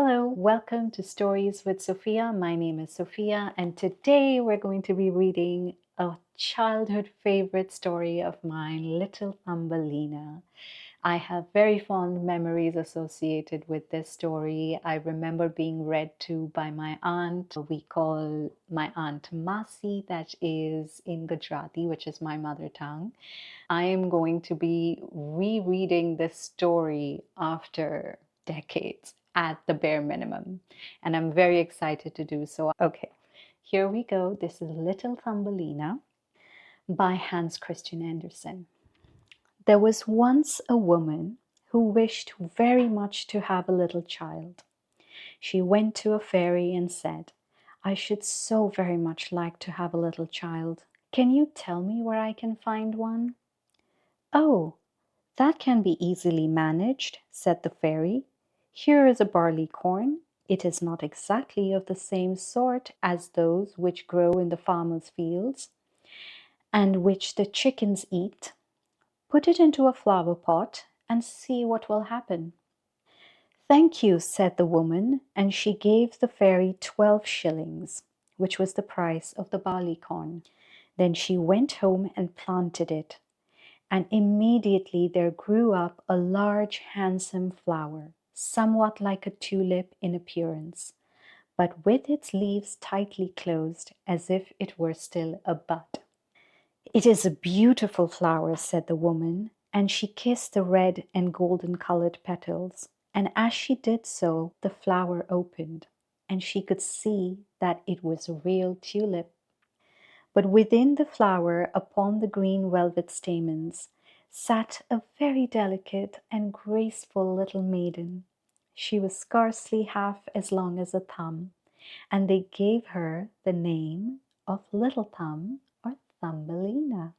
Hello, welcome to Stories with Sophia. My name is Sophia, and today we're going to be reading a childhood favorite story of mine, Little Thumbelina. I have very fond memories associated with this story. I remember being read to by my aunt. We call my aunt Masi, that is in Gujarati, which is my mother tongue. I am going to be rereading this story after decades at the bare minimum, and I'm very excited to do so. Okay, here we go. This is Little Thumbelina by Hans Christian Andersen. There was once a woman who wished very much to have a little child. She went to a fairy and said, "I should so very much like to have a little child. Can you tell me where I can find one?" "Oh, that can be easily managed," said the fairy. "Here is a barley corn. It is not exactly of the same sort as those which grow in the farmer's fields, and which the chickens eat. Put it into a flower pot and see what will happen." "Thank you," said the woman, and she gave the fairy 12 shillings, which was the price of the barley corn. Then she went home and planted it, and immediately there grew up a large, handsome flower, somewhat like a tulip in appearance, but with its leaves tightly closed, as if it were still a bud. "It is a beautiful flower," said the woman, and she kissed the red and golden colored petals, and as she did so, the flower opened, and she could see that it was a real tulip. But within the flower, upon the green velvet stamens, sat a very delicate and graceful little maiden. She was scarcely half as long as a thumb, and they gave her the name of Little Thumb or Thumbelina,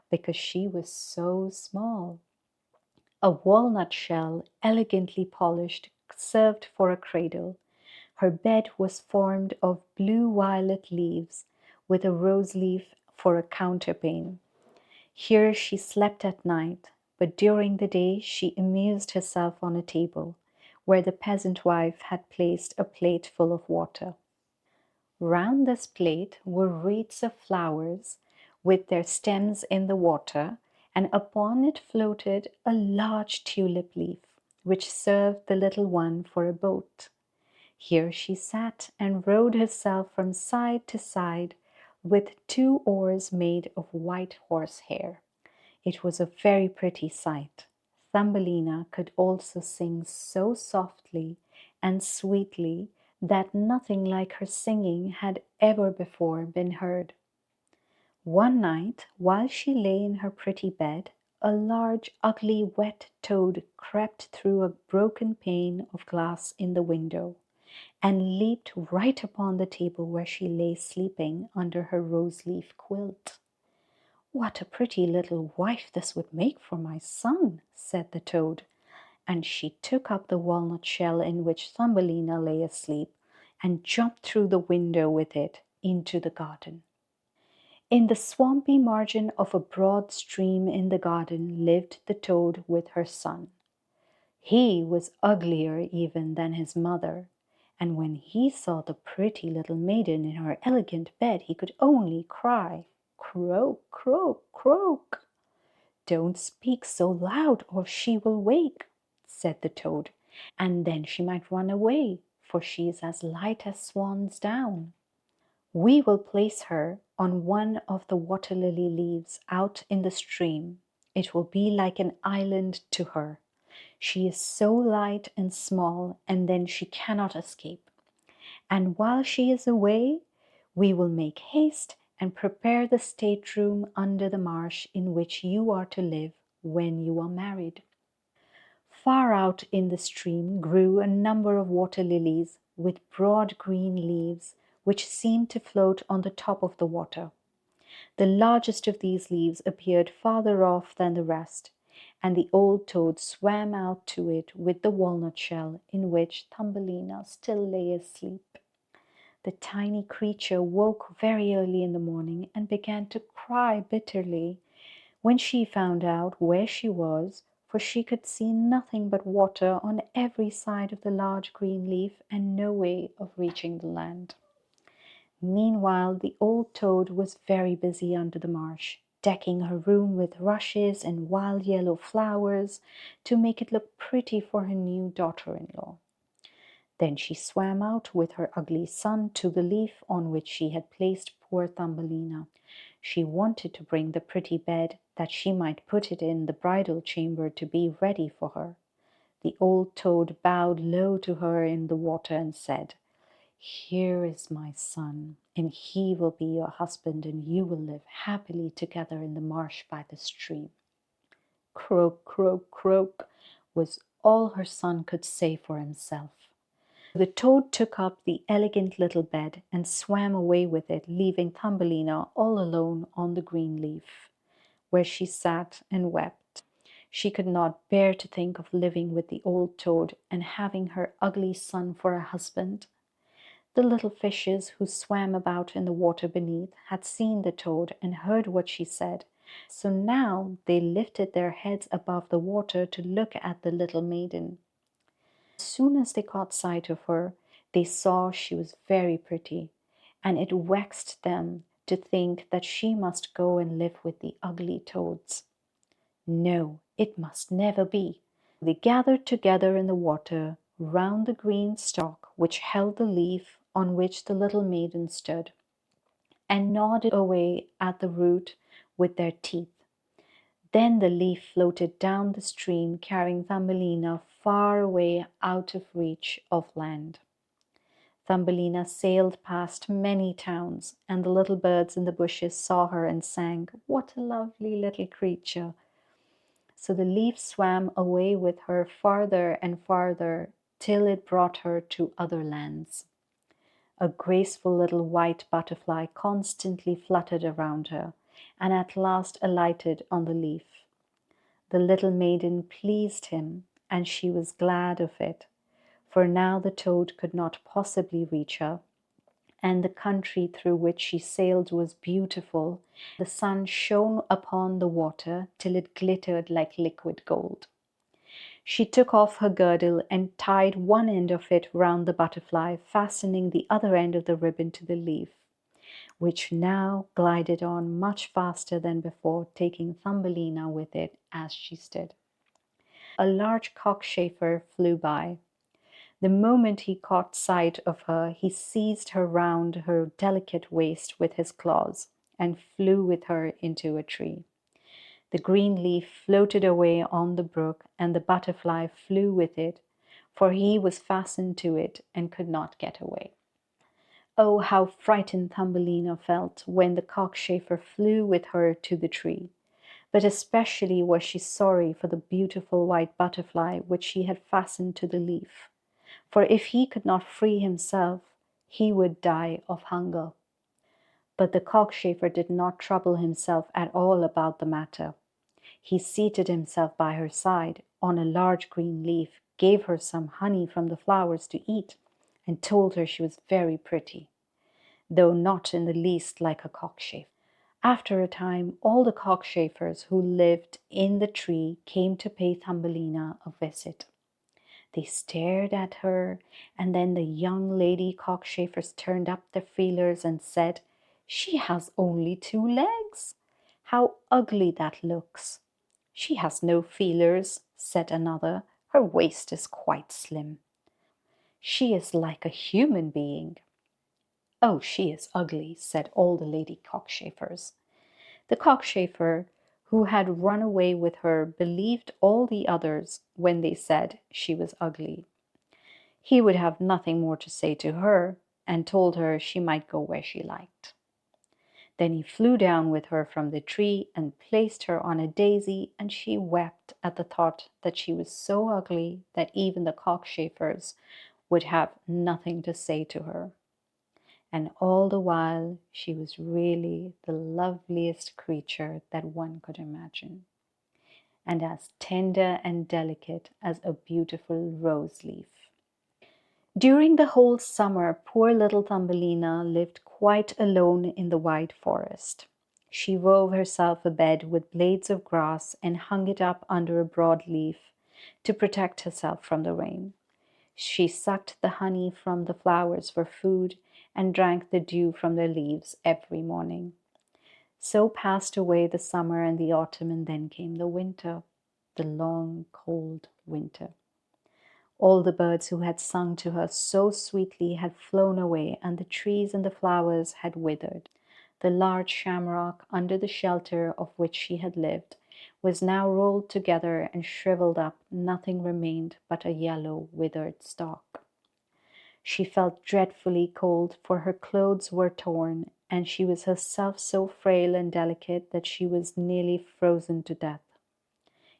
because she was so small. A walnut shell, elegantly polished, served for a cradle. Her bed was formed of blue-violet leaves, with a rose leaf for a counterpane. Here she slept at night, but during the day she amused herself on a table, where the peasant wife had placed a plate full of water. Round this plate were wreaths of flowers, with their stems in the water, and upon it floated a large tulip leaf, which served the little one for a boat. Here she sat and rowed herself from side to side with 2 oars made of white horsehair. It was a very pretty sight. Thumbelina could also sing so softly and sweetly that nothing like her singing had ever before been heard. One night, while she lay in her pretty bed, a large, ugly, wet toad crept through a broken pane of glass in the window, and leaped right upon the table where she lay sleeping under her rose-leaf quilt. "What a pretty little wife this would make for my son," said the toad, and she took up the walnut shell in which Thumbelina lay asleep, and jumped through the window with it into the garden. In the swampy margin of a broad stream in the garden lived the toad with her son. He was uglier even than his mother, and when he saw the pretty little maiden in her elegant bed, he could only cry, "Croak, croak, croak." "Don't speak so loud, or she will wake," said the toad, "and then she might run away, for she is as light as swan's down. We will place her on one of the water lily leaves out in the stream. It will be like an island to her. She is so light and small, and then she cannot escape. And while she is away, we will make haste and prepare the stateroom under the marsh in which you are to live when you are married." Far out in the stream grew a number of water lilies with broad green leaves, which seemed to float on the top of the water. The largest of these leaves appeared farther off than the rest, and the old toad swam out to it with the walnut shell in which Thumbelina still lay asleep. The tiny creature woke very early in the morning and began to cry bitterly when she found out where she was, for she could see nothing but water on every side of the large green leaf and no way of reaching the land. Meanwhile, the old toad was very busy under the marsh, decking her room with rushes and wild yellow flowers to make it look pretty for her new daughter-in-law. Then she swam out with her ugly son to the leaf on which she had placed poor Thumbelina. She wanted to bring the pretty bed that she might put it in the bridal chamber to be ready for her. The old toad bowed low to her in the water and said, "Here is my son, and he will be your husband, and you will live happily together in the marsh by the stream." Croak, croak, croak was all her son could say for himself. The toad took up the elegant little bed and swam away with it, leaving Thumbelina all alone on the green leaf, where she sat and wept. She could not bear to think of living with the old toad and having her ugly son for a husband. The little fishes who swam about in the water beneath had seen the toad and heard what she said, so now they lifted their heads above the water to look at the little maiden. As soon as they caught sight of her, they saw she was very pretty, and it vexed them to think that she must go and live with the ugly toads. No, it must never be. They gathered together in the water round the green stalk which held the leaf on which the little maiden stood, and gnawed away at the root with their teeth. Then the leaf floated down the stream, carrying Thumbelina far away out of reach of land. Thumbelina sailed past many towns, and the little birds in the bushes saw her and sang, "What a lovely little creature!" So the leaf swam away with her farther and farther till it brought her to other lands. A graceful little white butterfly constantly fluttered around her, and at last alighted on the leaf. The little maiden pleased him, and she was glad of it, for now the toad could not possibly reach her, and the country through which she sailed was beautiful. The sun shone upon the water till it glittered like liquid gold. She took off her girdle and tied one end of it round the butterfly, fastening the other end of the ribbon to the leaf, which now glided on much faster than before, taking Thumbelina with it as she stood. A large cockchafer flew by. The moment he caught sight of her, he seized her round her delicate waist with his claws and flew with her into a tree. The green leaf floated away on the brook, and the butterfly flew with it, for he was fastened to it and could not get away. Oh, how frightened Thumbelina felt when the cockchafer flew with her to the tree. But especially was she sorry for the beautiful white butterfly which she had fastened to the leaf, for if he could not free himself, he would die of hunger. But the cockchafer did not trouble himself at all about the matter. He seated himself by her side on a large green leaf, gave her some honey from the flowers to eat, and told her she was very pretty, though not in the least like a cockchafer. After a time, all the cockchafers who lived in the tree came to pay Thumbelina a visit. They stared at her, and then the young lady cockchafers turned up their feelers and said, "She has only 2 legs. How ugly that looks!" "She has no feelers," said another. "Her waist is quite slim." "She is like a human being." "Oh, she is ugly," said all the lady cockchafers. The cockchafer who had run away with her believed all the others when they said she was ugly. He would have nothing more to say to her, and told her she might go where she liked. Then he flew down with her from the tree and placed her on a daisy, and she wept at the thought that she was so ugly that even the cockchafers would have nothing to say to her. And all the while she was really the loveliest creature that one could imagine, and as tender and delicate as a beautiful rose leaf. During the whole summer, poor little Thumbelina lived quite alone in the wide forest. She wove herself a bed with blades of grass and hung it up under a broad leaf to protect herself from the rain. She sucked the honey from the flowers for food and drank the dew from their leaves every morning. So passed away the summer and the autumn, and then came the winter, the long, cold winter. All the birds who had sung to her so sweetly had flown away, and the trees and the flowers had withered. The large shamrock, under the shelter of which she had lived, was now rolled together and shriveled up. Nothing remained but a yellow, withered stalk. She felt dreadfully cold, for her clothes were torn, and she was herself so frail and delicate that she was nearly frozen to death.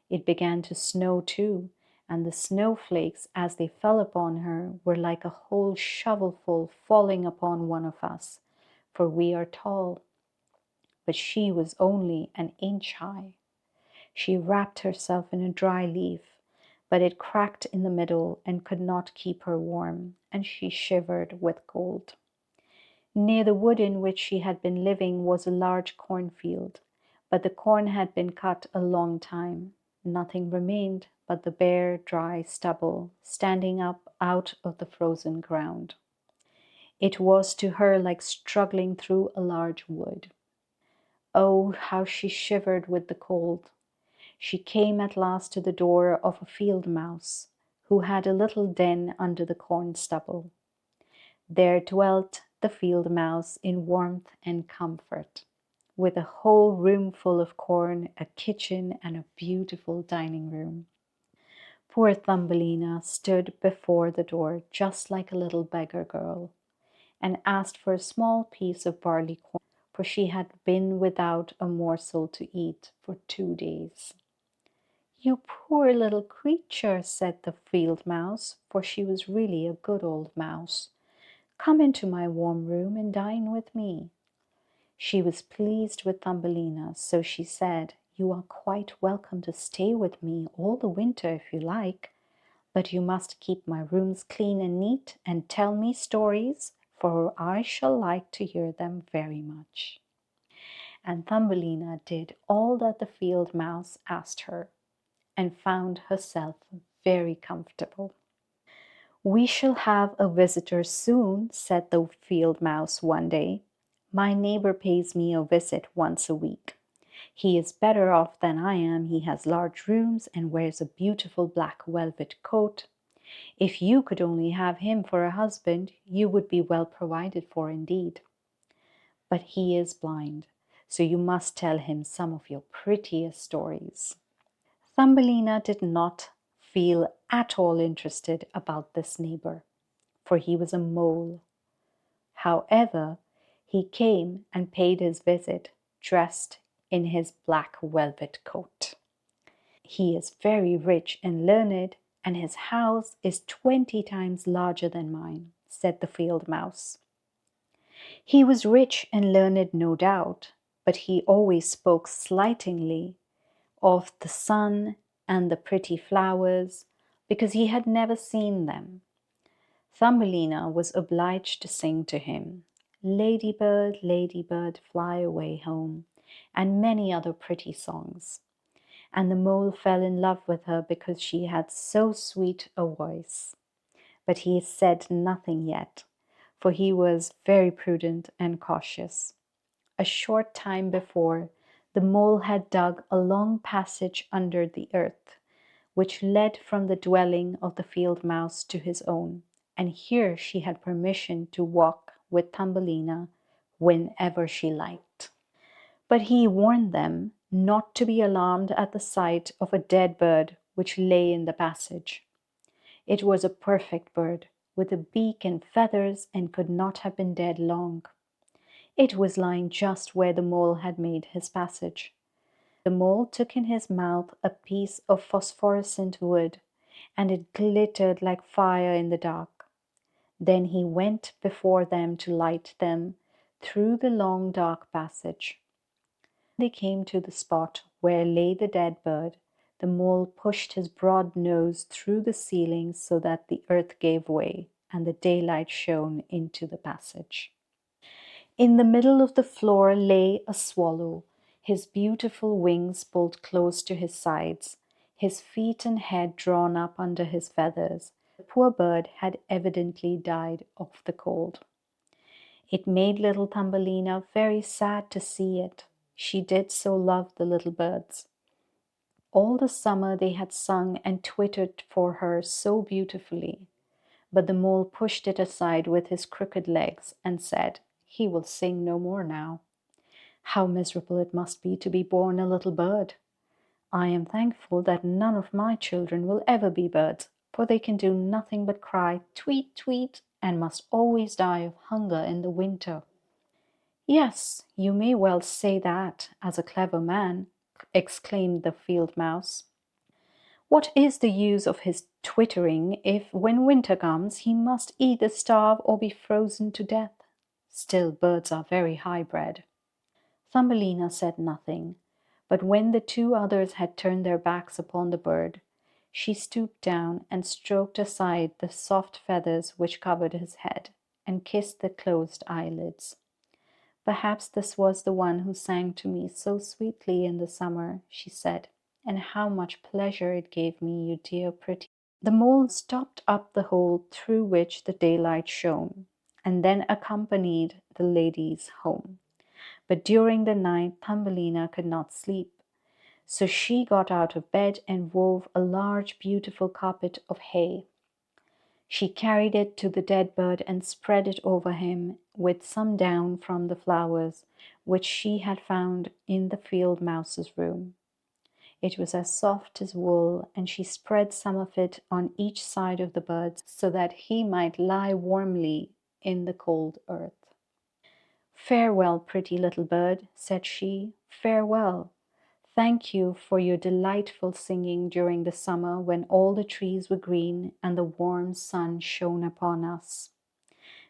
It began to snow too, and the snowflakes, as they fell upon her, were like a whole shovelful falling upon one of us, for we are tall, but she was only an inch high. She wrapped herself in a dry leaf, but it cracked in the middle and could not keep her warm, and she shivered with cold. Near the wood in which she had been living was a large cornfield, but the corn had been cut a long time. Nothing remained but the bare, dry stubble standing up out of the frozen ground. It was to her like struggling through a large wood. Oh, how she shivered with the cold! She came at last to the door of a field mouse, who had a little den under the corn stubble. There dwelt the field mouse in warmth and comfort, with a whole room full of corn, a kitchen, and a beautiful dining room. Poor Thumbelina stood before the door just like a little beggar girl, and asked for a small piece of barley corn, for she had been without a morsel to eat for 2 days. "You poor little creature," said the field mouse, for she was really a good old mouse. "Come into my warm room and dine with me." She was pleased with Thumbelina, so she said, "You are quite welcome to stay with me all the winter if you like, but you must keep my rooms clean and neat and tell me stories, for I shall like to hear them very much." And Thumbelina did all that the field mouse asked her, and found herself very comfortable. "We shall have a visitor soon," said the field mouse one day. "My neighbor pays me a visit once a week. He is better off than I am. He has large rooms and wears a beautiful black velvet coat. If you could only have him for a husband, you would be well provided for indeed. But he is blind, so you must tell him some of your prettiest stories." Thumbelina did not feel at all interested about this neighbor, for he was a mole. However, he came and paid his visit, dressed in his black velvet coat. "He is very rich and learned, and his house is 20 times larger than mine," said the field mouse. He was rich and learned, no doubt, but he always spoke slightingly of the sun and the pretty flowers, because he had never seen them. Thumbelina was obliged to sing to him, "Ladybird, ladybird, fly away home," and many other pretty songs. And the mole fell in love with her because she had so sweet a voice. But he said nothing yet, for he was very prudent and cautious. A short time before, the mole had dug a long passage under the earth, which led from the dwelling of the field mouse to his own, and here she had permission to walk with Thumbelina whenever she liked. But he warned them not to be alarmed at the sight of a dead bird which lay in the passage. It was a perfect bird, with a beak and feathers, and could not have been dead long. It was lying just where the mole had made his passage. The mole took in his mouth a piece of phosphorescent wood, and it glittered like fire in the dark. Then he went before them to light them through the long dark passage. They came to the spot where lay the dead bird. The mole pushed his broad nose through the ceiling so that the earth gave way and the daylight shone into the passage. In the middle of the floor lay a swallow, his beautiful wings pulled close to his sides, his feet and head drawn up under his feathers. The poor bird had evidently died of the cold. It made little Thumbelina very sad to see it. She did so love the little birds. All the summer they had sung and twittered for her so beautifully. But the mole pushed it aside with his crooked legs and said, "He will sing no more now. How miserable it must be to be born a little bird! I am thankful that none of my children will ever be birds, for they can do nothing but cry tweet, tweet, and must always die of hunger in the winter." "Yes, you may well say that, as a clever man," exclaimed the field mouse. "What is the use of his twittering if, when winter comes, he must either starve or be frozen to death? Still, birds are very high-bred." Thumbelina said nothing, but when the two others had turned their backs upon the bird, she stooped down and stroked aside the soft feathers which covered his head, and kissed the closed eyelids. "Perhaps this was the one who sang to me so sweetly in the summer," she said, "and how much pleasure it gave me, you dear pretty—" The mole stopped up the hole through which the daylight shone, and then accompanied the ladies home. But during the night Thumbelina could not sleep, so she got out of bed and wove a large beautiful carpet of hay. She carried it to the dead bird and spread it over him with some down from the flowers which she had found in the field mouse's room. It was as soft as wool, and she spread some of it on each side of the bird so that he might lie warmly in the cold earth. "Farewell, pretty little bird," said she, "farewell. Thank you for your delightful singing during the summer when all the trees were green and the warm sun shone upon us."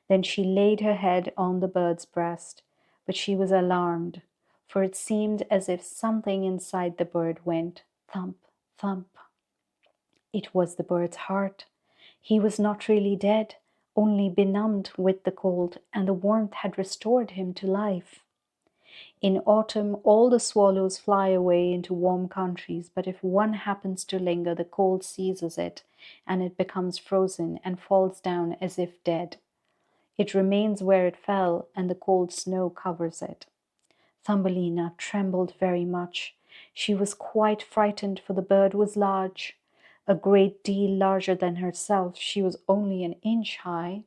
Then she laid her head on the bird's breast, but she was alarmed, for it seemed as if something inside the bird went thump, thump. It was the bird's heart. He was not really dead, only benumbed with the cold, and the warmth had restored him to life. In autumn, all the swallows fly away into warm countries, but if one happens to linger, the cold seizes it, and it becomes frozen and falls down as if dead. It remains where it fell, and the cold snow covers it. Thumbelina trembled very much. She was quite frightened, for the bird was large, a great deal larger than herself. She was only an inch high.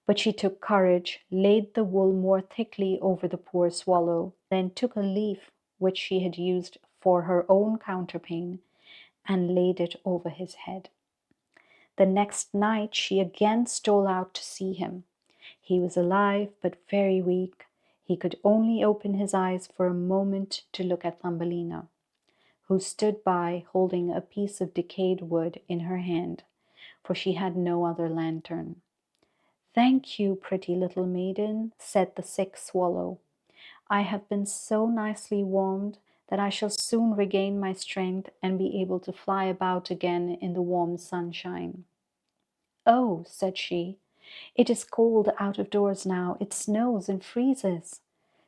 But she took courage, laid the wool more thickly over the poor swallow, then took a leaf which she had used for her own counterpane and laid it over his head. The next night she again stole out to see him. He was alive, but very weak. He could only open his eyes for a moment to look at Thumbelina, who stood by holding a piece of decayed wood in her hand, for she had no other lantern. "Thank you, pretty little maiden," said the sick swallow. "I have been so nicely warmed that I shall soon regain my strength and be able to fly about again in the warm sunshine." "Oh," said she, "it is cold out of doors now. It snows and freezes.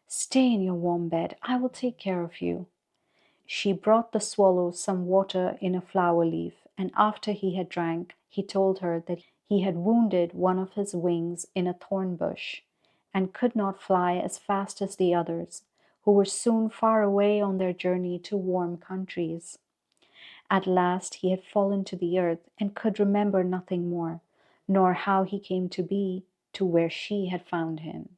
Stay in your warm bed. I will take care of you." She brought the swallow some water in a flower leaf, and after he had drank, he told her that he had wounded one of his wings in a thorn bush, and could not fly as fast as the others, who were soon far away on their journey to warm countries. At last he had fallen to the earth, and could remember nothing more, nor how he came to be to where she had found him.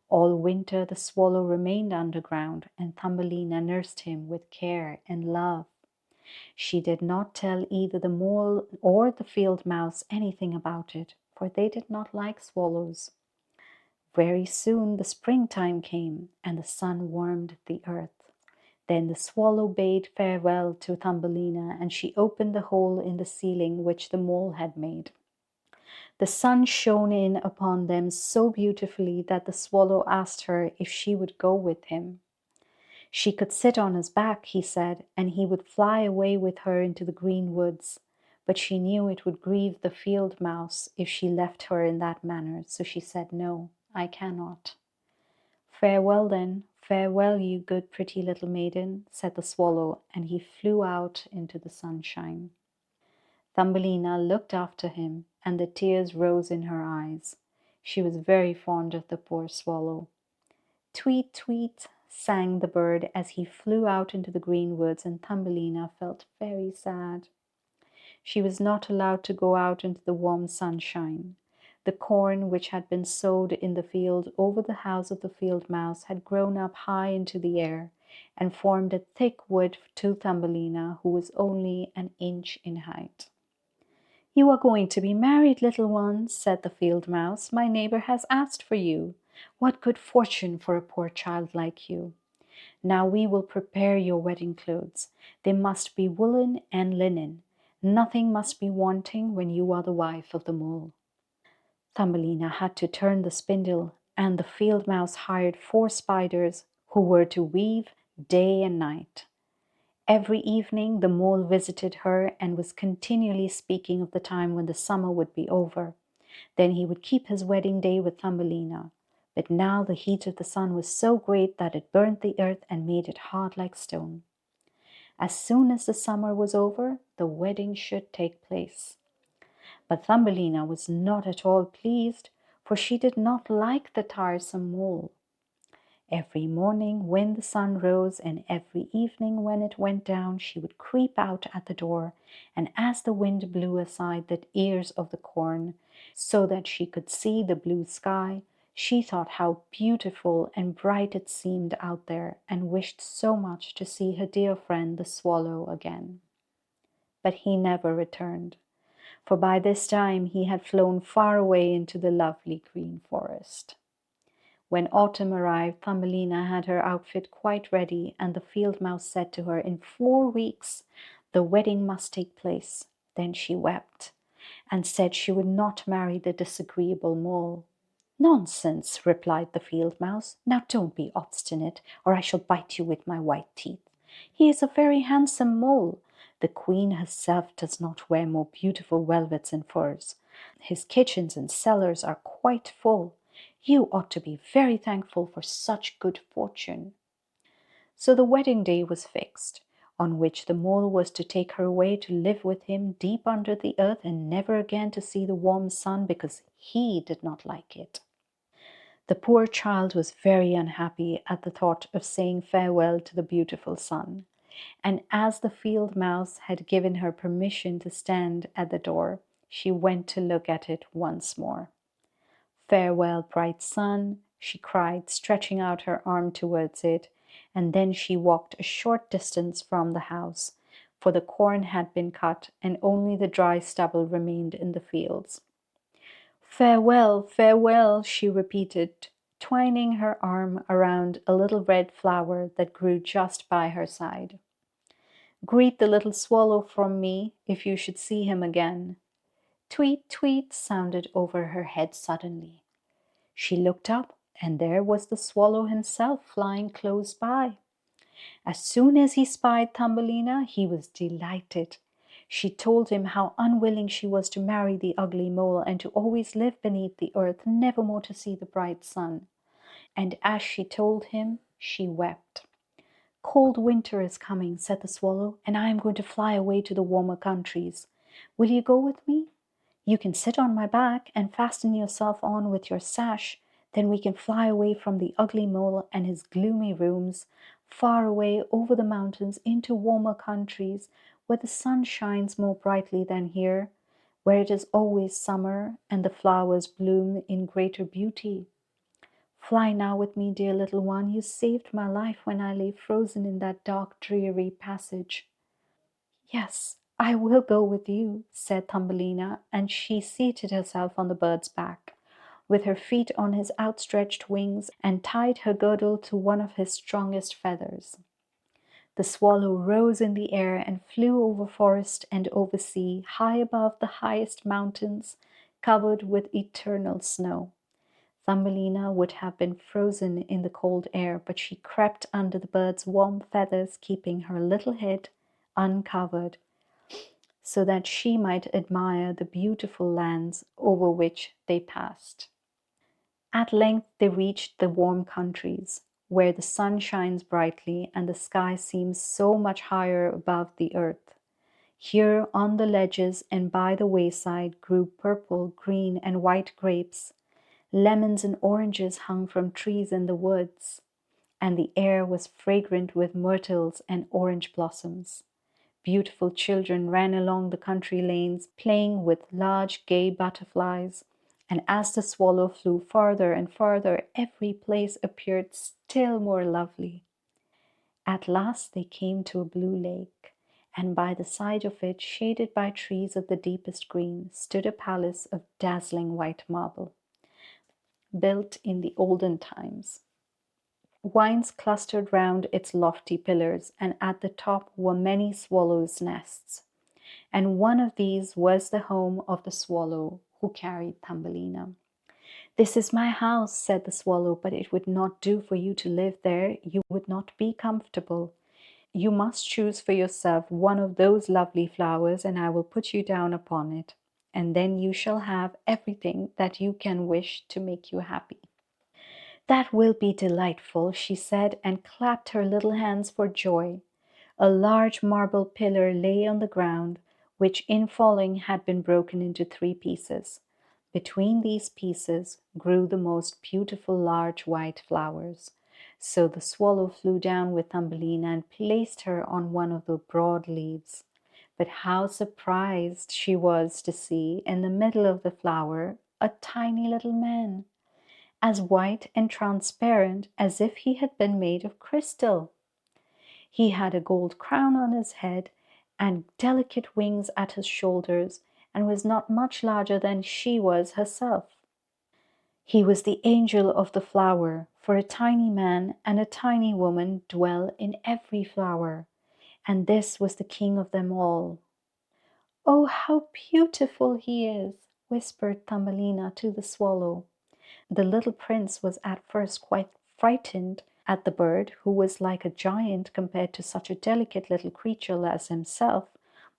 All winter the swallow remained underground, and Thumbelina nursed him with care and love. She did not tell either the mole or the field mouse anything about it, for they did not like swallows. Very soon the springtime came, and the sun warmed the earth. Then the swallow bade farewell to Thumbelina, and she opened the hole in the ceiling which the mole had made. The sun shone in upon them so beautifully that the swallow asked her if she would go with him. She could sit on his back, he said, and he would fly away with her into the green woods. But she knew it would grieve the field mouse if she left her in that manner, so she said no. I cannot. Farewell then, farewell, you good pretty little maiden, said the swallow, and he flew out into the sunshine. Thumbelina looked after him, and the tears rose in her eyes. She was very fond of the poor swallow. Tweet, tweet, sang the bird as he flew out into the green woods, and Thumbelina felt very sad. She was not allowed to go out into the warm sunshine. The corn which had been sowed in the field over the house of the field mouse had grown up high into the air and formed a thick wood to Thumbelina, who was only an inch in height. You are going to be married, little one, said the field mouse. My neighbor has asked for you. What good fortune for a poor child like you. Now we will prepare your wedding clothes. They must be woolen and linen. Nothing must be wanting when you are the wife of the mole. Thumbelina had to turn the spindle, and the field mouse hired 4 spiders who were to weave day and night. Every evening the mole visited her and was continually speaking of the time when the summer would be over. Then he would keep his wedding day with Thumbelina. But now the heat of the sun was so great that it burnt the earth and made it hard like stone. As soon as the summer was over, the wedding should take place. But Thumbelina was not at all pleased, for she did not like the tiresome mole. Every morning when the sun rose and every evening when it went down, she would creep out at the door, and as the wind blew aside the ears of the corn so that she could see the blue sky, she thought how beautiful and bright it seemed out there, and wished so much to see her dear friend the swallow again. But he never returned, for by this time he had flown far away into the lovely green forest. When autumn arrived, Thumbelina had her outfit quite ready, and the field mouse said to her, in 4 weeks the wedding must take place. Then she wept, and said she would not marry the disagreeable mole. Nonsense, replied the field mouse. Now don't be obstinate, or I shall bite you with my white teeth. He is a very handsome mole. The queen herself does not wear more beautiful velvets and furs. His kitchens and cellars are quite full. You ought to be very thankful for such good fortune. So the wedding day was fixed, on which the mole was to take her away to live with him deep under the earth and never again to see the warm sun, because he did not like it. The poor child was very unhappy at the thought of saying farewell to the beautiful sun, and as the field mouse had given her permission to stand at the door, she went to look at it once more. Farewell, bright sun, she cried, stretching out her arm towards it, and then she walked a short distance from the house, for the corn had been cut and only the dry stubble remained in the fields. Farewell, farewell, she repeated, twining her arm around a little red flower that grew just by her side. Greet the little swallow from me if you should see him again. Tweet, tweet sounded over her head suddenly. She looked up, and there was the swallow himself flying close by. As soon as he spied Thumbelina, he was delighted. She told him how unwilling she was to marry the ugly mole and to always live beneath the earth, never more to see the bright sun. And as she told him, she wept. Cold winter is coming, said the swallow, and I am going to fly away to the warmer countries. Will you go with me? You can sit on my back and fasten yourself on with your sash. Then we can fly away from the ugly mole and his gloomy rooms, far away over the mountains into warmer countries where the sun shines more brightly than here, where it is always summer and the flowers bloom in greater beauty. Fly now with me, dear little one. You saved my life when I lay frozen in that dark, dreary passage. Yes, I will go with you, said Thumbelina, and she seated herself on the bird's back, with her feet on his outstretched wings, and tied her girdle to one of his strongest feathers. The swallow rose in the air and flew over forest and over sea, high above the highest mountains, covered with eternal snow. Thumbelina would have been frozen in the cold air, but she crept under the bird's warm feathers, keeping her little head uncovered, so that she might admire the beautiful lands over which they passed. At length they reached the warm countries, where the sun shines brightly and the sky seems so much higher above the earth. Here on the ledges and by the wayside grew purple, green, and white grapes. Lemons and oranges hung from trees in the woods, and the air was fragrant with myrtles and orange blossoms. Beautiful children ran along the country lanes, playing with large gay butterflies, and as the swallow flew farther and farther, every place appeared still more lovely. At last they came to a blue lake, and by the side of it, shaded by trees of the deepest green, stood a palace of dazzling white marble, built in the olden times. Vines clustered round its lofty pillars, and at the top were many swallows' nests. And one of these was the home of the swallow who carried Thumbelina. "This is my house," said the swallow, "but it would not do for you to live there. You would not be comfortable. You must choose for yourself one of those lovely flowers, and I will put you down upon it. And then you shall have everything that you can wish to make you happy." "That will be delightful," she said, and clapped her little hands for joy. A large marble pillar lay on the ground, which in falling had been broken into 3 pieces. Between these pieces grew the most beautiful large white flowers. So the swallow flew down with Thumbelina and placed her on one of the broad leaves. But how surprised she was to see, in the middle of the flower, a tiny little man, as white and transparent as if he had been made of crystal. He had a gold crown on his head and delicate wings at his shoulders, and was not much larger than she was herself. He was the angel of the flower, for a tiny man and a tiny woman dwell in every flower, and this was the king of them all. "Oh, how beautiful he is!" whispered Thumbelina to the swallow. The little prince was at first quite frightened at the bird, who was like a giant compared to such a delicate little creature as himself,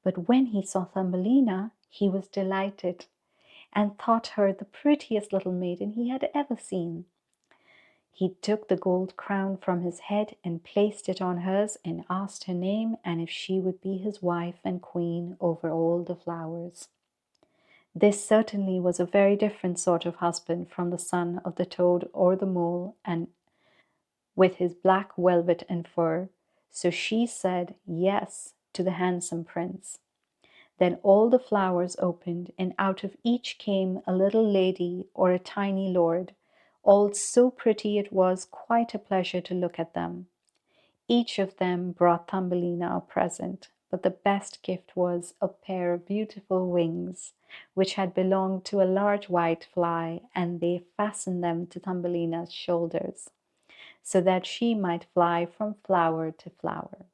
but when he saw Thumbelina, he was delighted, and thought her the prettiest little maiden he had ever seen. He took the gold crown from his head and placed it on hers, and asked her name and if she would be his wife and queen over all the flowers. This certainly was a very different sort of husband from the son of the toad or the mole, and with his black velvet and fur. So she said yes to the handsome prince. Then all the flowers opened, and out of each came a little lady or a tiny lord, all so pretty it was quite a pleasure to look at them. Each of them brought Thumbelina a present, but the best gift was a pair of beautiful wings, which had belonged to a large white fly, and they fastened them to Thumbelina's shoulders, so that she might fly from flower to flower.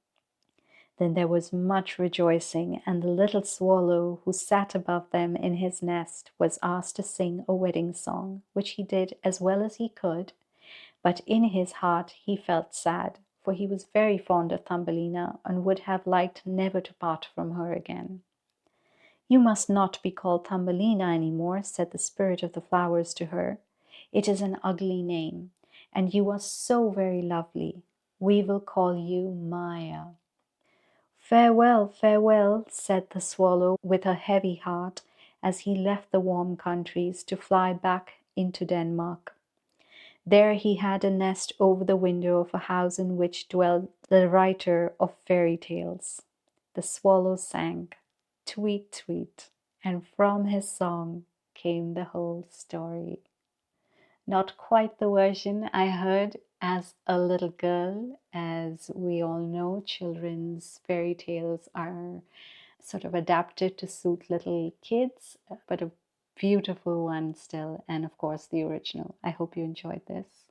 Then there was much rejoicing, and the little swallow who sat above them in his nest was asked to sing a wedding song, which he did as well as he could, but in his heart he felt sad, for he was very fond of Thumbelina and would have liked never to part from her again. "You must not be called Thumbelina any more," said the spirit of the flowers to her. "It is an ugly name, and you are so very lovely. We will call you Maya." "Farewell, farewell," said the swallow with a heavy heart, as he left the warm countries to fly back into Denmark. There he had a nest over the window of a house in which dwelt the writer of fairy tales. The swallow sang, "Tweet, tweet," and from his song came the whole story. Not quite the version I heard as a little girl. As we all know, children's fairy tales are sort of adapted to suit little kids, but a beautiful one still, and of course the original. I hope you enjoyed this.